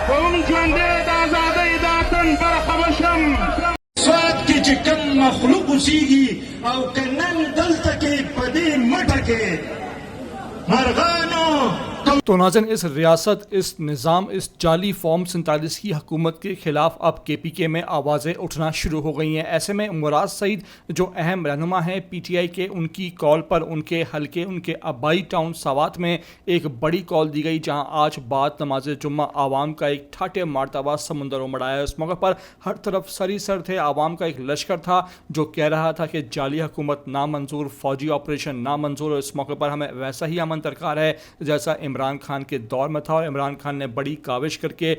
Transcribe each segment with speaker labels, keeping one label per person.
Speaker 1: کوم ژوندې د ازادۍ د اتن برخه بشم
Speaker 2: سواد کې چې کم مخلوق اوسېږي او که نن دلته کې په دې مټه کې مرغانو
Speaker 3: تو ناظرین، اس ریاست، اس نظام، اس جعلی فارم 47 کی حکومت کے خلاف اب کے پی کے میں آوازیں اٹھنا شروع ہو گئی ہیں۔ ایسے میں مراد سعید جو اہم رہنما ہیں پی ٹی آئی کے، ان کی کال پر ان کے حلقے، ان کے آبائی ٹاؤن سوات میں ایک بڑی کال دی گئی، جہاں آج بعد نماز جمعہ عوام کا ایک ٹھاٹھے مارتبہ سمندر امڑایا۔ اس موقع پر ہر طرف سری سر تھے، عوام کا ایک لشکر تھا جو کہہ رہا تھا کہ جعلی حکومت نامنظور، فوجی آپریشن نامنظور۔ اور اس موقع پر ہمیں ویسا ہی امن درکار ہے جیسا عمران خان کے دور میں تھا، اور عمران خان نے بڑی کاوش کر کے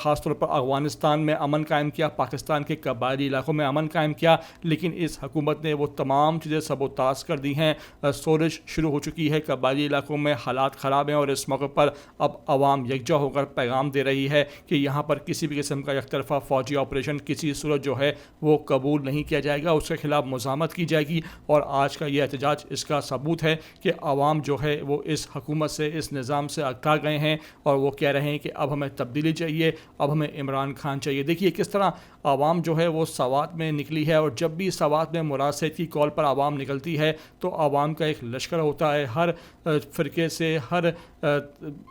Speaker 3: خاص طور پر افغانستان میں امن قائم کیا، پاکستان کے قبائلی علاقوں میں امن قائم کیا، لیکن اس حکومت نے وہ تمام چیزیں سبوتاژ کر دی ہیں۔ سورج شروع ہو چکی ہے، قبائلی علاقوں میں حالات خراب ہیں، اور اس موقع پر اب عوام یکجا ہو کر پیغام دے رہی ہے کہ یہاں پر کسی بھی قسم کا یک طرفہ فوجی آپریشن کسی صورت جو ہے وہ قبول نہیں کیا جائے گا، اس کے خلاف مزاحمت کی جائے گی۔ اور آج کا یہ احتجاج اس کا ثبوت ہے کہ عوام جو ہے وہ اس حکومت سے، اس نظام سے اکتا گئے ہیں، اور وہ کہہ رہے ہیں کہ اب ہمیں تبدیلی چاہیے، اب ہمیں عمران خان چاہیے۔ دیکھیے کس طرح عوام جو ہے وہ سوات میں نکلی ہے، اور جب بھی سوات میں مراد سعید کی کال پر عوام نکلتی ہے تو عوام کا ایک لشکر ہوتا ہے، ہر فرقے سے، ہر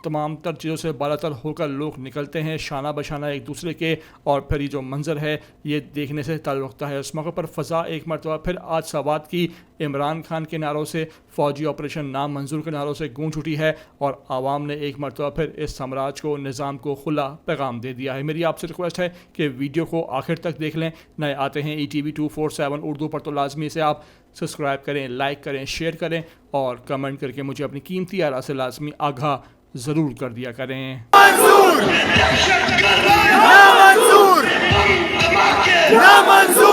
Speaker 3: تمام تر چیزوں سے بالا تر ہو کر لوگ نکلتے ہیں شانہ بشانہ ایک دوسرے کے، اور پھر یہ جو منظر ہے یہ دیکھنے سے تعلق رکھتا ہے۔ اس موقع پر فضا ایک مرتبہ پھر آج سوات کی عمران خان کے نعروں سے، فوجی آپریشن نامنظور کے نعروں سے گونج اٹھی ہے، اور عوام نے ایک مرتبہ پھر اس سامراج کو، نظام کو کھلا پیغام دے دیا ہے۔ میری آپ سے ریکویسٹ ہے کہ ویڈیو کو آخر تک دیکھ لیں۔ نئے آتے ہیں ETV 247 اردو پر تو لازمی سے آپ سبسکرائب کریں، لائک کریں، شیئر کریں، اور کمنٹ کر کے مجھے اپنی قیمتی آراء سے لازمی آگاہ ضرور کر دیا کریں۔
Speaker 4: نامنظور